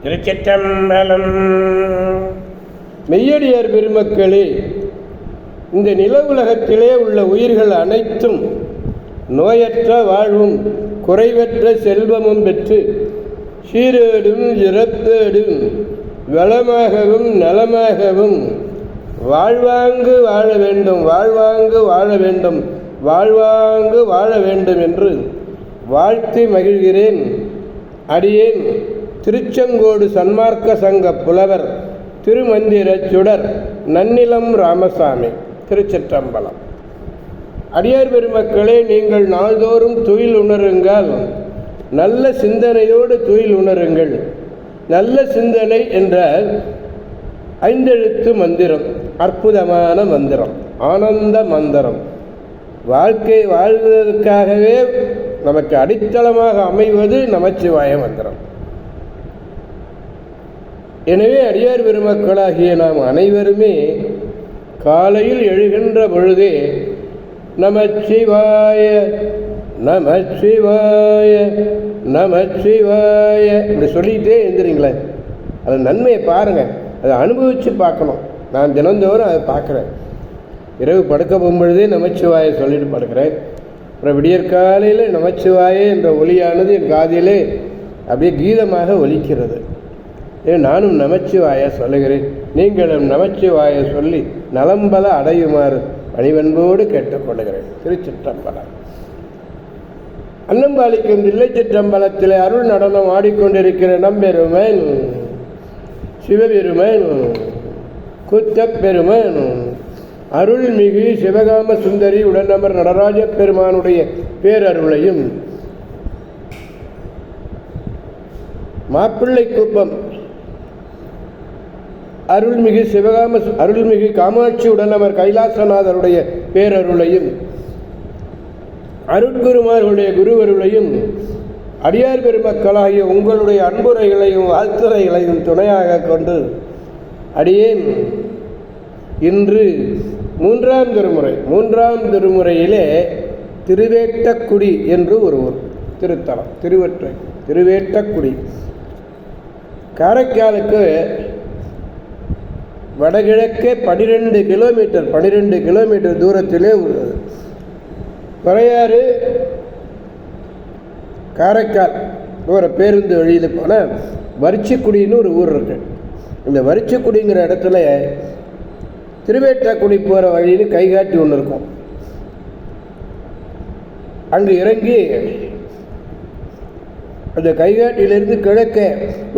திருச்சிற்றம்பலம். மெய்யடியார் பெருமக்களே, இந்த நில உலகத்திலே உள்ள உயிர்கள் அனைத்தும் நோயற்ற வாழ்வும் குறைவற்ற செல்வமும் பெற்று சீரேடும் இறப்பேடும் வளமாகவும் நலமாகவும் வாழ்வாங்கு வாழ வேண்டும், வாழ்வாங்கு வாழ வேண்டும், வாழ்வாங்கு வாழ வேண்டும் என்று வாழ்த்தி மகிழ்கிறேன். அடியேன் திருச்செங்கோடு சன்மார்க்க சங்க புலவர் திருமந்திர சுடர் நன்னிலம் ராமசாமி. திருச்சிற்றம்பலம். அடியார் பெருமக்களே, நீங்கள் நாள்தோறும் துயில் உணருங்கள். நல்ல சிந்தனையோடு துயில் உணருங்கள். நல்ல சிந்தனை என்ற ஐந்தெழுத்து மந்திரம் அற்புதமான மந்திரம், ஆனந்த மந்திரம். வாழ்க்கை வாழ்வதற்காகவே நமக்கு அடித்தளமாக அமைவது நமச்சிவாய மந்திரம். எனவே அடியார் பெருமக்களாகிய நாம் அனைவருமே காலையில் எழுகின்ற பொழுதே நமச்சிவாய நமச்சிவாய நமச்சிவாய இப்படி சொல்லிகிட்டே எழுந்துறீங்களேன். அது நன்மையை பாருங்கள், அதை அனுபவித்து பார்க்கணும். நான் தினந்தோறும் அதை பார்க்குறேன். இரவு படுக்க போகும்பொழுதே நமச்சிவாயை சொல்லிட்டு படுக்கிறேன். அப்புறம் விடியற்காலையில் நமச்சிவாயே என்ற ஒலியானது என் காதிலே அப்படியே கீதமாக ஒலிக்கிறது. நானும் நமச்சிவாய சொல்லுகிறேன். நீங்களும் நமச்சிவாய சொல்லி நலம்பல அடையுமாறு பணிவன்போடு கேட்டுக்கொள்கிறேன். திருச்சிற்றம்பலம். அன்னம்பாளிக்கும் தில்லை சிற்றம்பலத்தில் அருள் நடனம் ஆடிக்கொண்டிருக்கிற நம்பெருமன் சிவபெருமன் குத்தப்பெருமன் அருள்மிகு சிவகாம சுந்தரி உடனமர் நடராஜ பெருமானுடைய பேரருளையும் மாப்பிள்ளை குப்பம் அருள்மிகு காமாட்சி உடனமர் கைலாசநாதருடைய பேரருளையும் அருட்குருமார்களுடைய குருவருளையும் அடியார் பெருமக்களாகிய உங்களுடைய அன்புரைகளையும் வாழ்த்துரைகளையும் துணையாக கொண்டு அடியேன் இன்று மூன்றாம் திருமுறையிலே திருவேட்டக்குடி என்று ஒரு ஊர் திருத்தலம், திருவேட்டக்குடி காரைக்காலுக்கு வடகிழக்கே 12 கிலோமீட்டர் தூரத்திலே உள்ளது. குறையாறு காரைக்கால் ஒரு பேருந்து வழியில் போனால் வரிச்சிக்குடின்னு ஒரு ஊர் இருக்கு. இந்த வரிச்சிக்குடிங்கிற இடத்துல திருவேட்டக்குடி போகிற வழின்னு கைகாட்டி ஒன்று இருக்கும். அங்கு இறங்கி அந்த கைகாட்டியிலிருந்து கிழக்க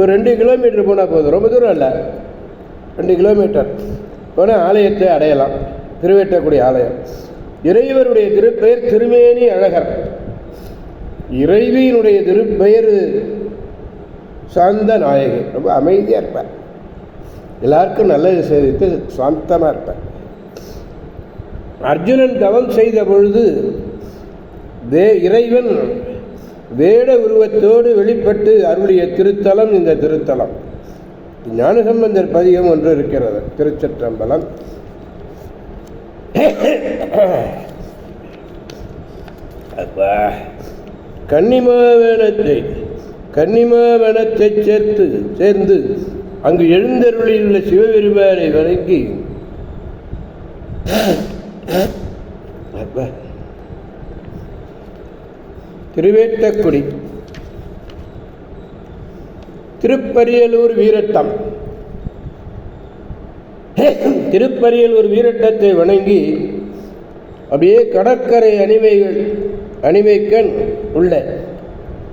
ஒரு 2 கிலோமீட்டர் போனால் போதும், ரொம்ப தூரம் இல்லை, 2 கிலோமீட்டர் போனால் ஆலயத்தை அடையலாம். திருவேட்டக்குடி ஆலயம். இறைவருடைய திருப்பெயர் திருமேனி அழகர். இறைவியினுடைய திருப்பெயர் சாந்த நாயகி. ரொம்ப அமைதியாக இருப்பார், எல்லாருக்கும் நல்லது செய்து சாந்தமாக இருப்பார். அர்ஜுனன் தவம் செய்த பொழுது இறைவன் வேட உருவத்தோடு வெளிப்பட்டு அருளிய திருத்தலம் இந்த திருத்தலம். ஞானசம்பந்தர் பதிகம் ஒன்று இருக்கிறது. திருச்சிற்றம்பலம். கன்னிமாவனத்தை சேர்ந்து அங்கு எழுந்தருளியுள்ள சிவபெருமானை வணங்கி திருவேட்டக்குடி திருப்பரியலூர் வீரட்டத்தை வணங்கி அப்படியே கடற்கரை அணிமைக்கண் உள்ள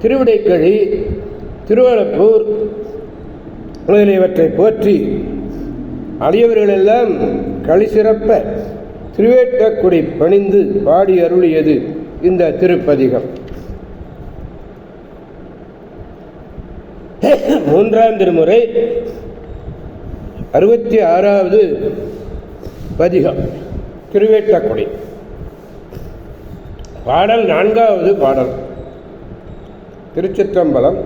திருவிடைக்கழி திருவளப்பூர் முதலியவற்றை போற்றி அடியவர்களெல்லாம் களிசிறப்ப திருவேட்டக்குடி பணிந்து பாடி அருளியது இந்த திருப்பதிகம். 3ஆம் திருமுறை 66வது பதிகம் திருவேட்டக்குடி. பாடல் 4வது பாடல். திருச்சிற்றம்பலம்.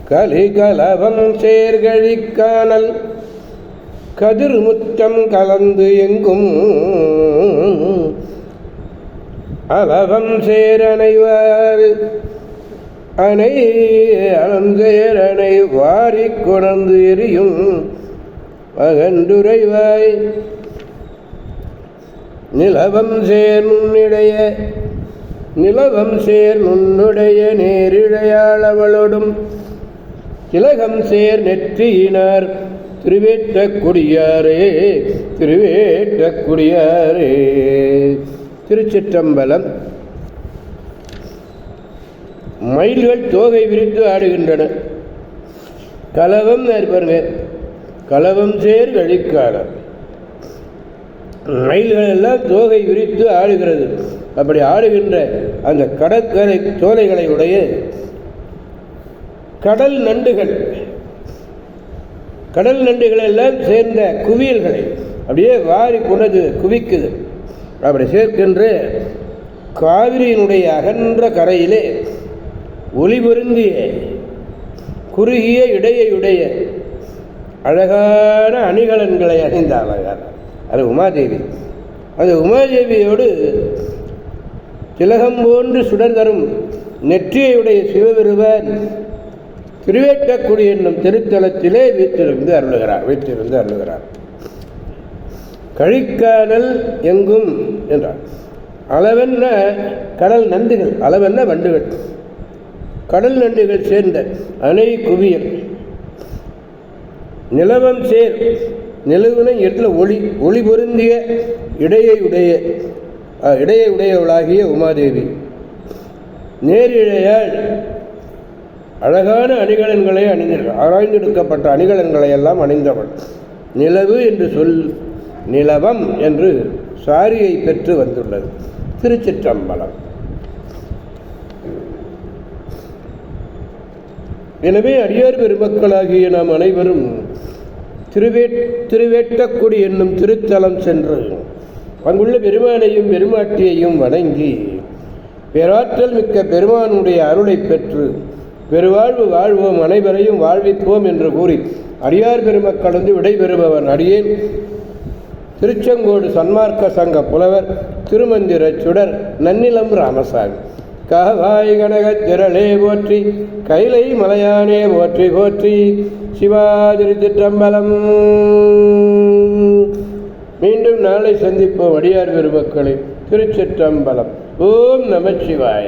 கலிகலவம் சேர்கழிக்கானல் கதிர் முத்தம் கலந்து எங்கும் அவம் சேரணைவார் அணை அலஞ்சேரனை வாரி கொணர்ந்து எரியும் அகண்டுரைவாய் நிலவம் சேர் நுண்ணுடைய நேரிழையாளவளோடும் திலகம் சேர் நெற்றியினார் திருவேற்றக்குடியாரே. திருச்சிற்றம்பலம். மயில்கள் தோகை விரித்து ஆடுகின்றன. கலவம் பாருங்க, கலவம் சேர் கழிக்காலம். மயில்கள் எல்லாம் தோகை விரித்து ஆடுகிறது. அப்படி ஆடுகின்ற அந்த கடற்கரை சோலைகளை உடைய கடல் நண்டுகள் எல்லாம் சேர்ந்த குவியல்களை அப்படியே வாரி கொண்டது குவிக்குது. அப்படி சேர்க்கின்ற காவிரியினுடைய அகன்ற கரையிலே ஒளி பொருந்திய குறுகிய இடையுடைய அழகான அணிகலன்களை அணிந்தாள். அது உமாதேவி. அந்த உமாதேவியோடு திலகம் போன்று சுடர் தரும் நெற்றியுடைய சிவபெருமான் திருவேற்றக்குடி என்னும் திருத்தலத்திலே வீற்றிருந்து அருளுகிறார். கழிக்கானல் எங்கும் என்றார். அளவென்ன கடல் நண்டுகள், அளவென்ன வண்டுகள், கடல் நண்டுகள் சேர்ந்த அணை குவியல். நிலவம் சேர், நிலவுன இடத்துல ஒளி பொருந்திய இடையுடையவளாகிய உமாதேவி. நேரிழையால் அழகான அணிகலன்களை அணிந்தாள். ஆராய்ந்தெடுக்கப்பட்ட அணிகலன்களை எல்லாம் அணிந்தவள். நிலவு என்று நிலவம் என்று சாரியை பெற்று வந்துள்ளது. திருச்சிற்றம்பலம். எனவே அடியார் பெருமக்களாகிய நாம் அனைவரும் திருவேற்றக்குடி என்னும் திருத்தலம் சென்று அங்குள்ள பெருமானையும் பெருமாட்டியையும் வணங்கி பேராற்றல் மிக்க பெருமானுடைய அருளை பெற்று பெருவாழ்வு வாழ்வோம், அனைவரையும் வாழ்விப்போம் என்று கூறி அடியார் பெருமக்கள் விடைபெறுபவன் அடியேன் திருச்செங்கோடு சன்மார்க்க சங்க புலவர் திருமந்திர சுடர் நன்னிலம் ராமசாமி. காவாய் கனகத் திரளே போற்றி, கைலை மலையானே போற்றி போற்றி. சிவாதிருச்சிற்றம்பலம். மீண்டும் நாளை சந்திப்போம் அடியார் பெருமக்களே. திருச்சிற்றம்பலம். ஓம் நமச்சிவாய.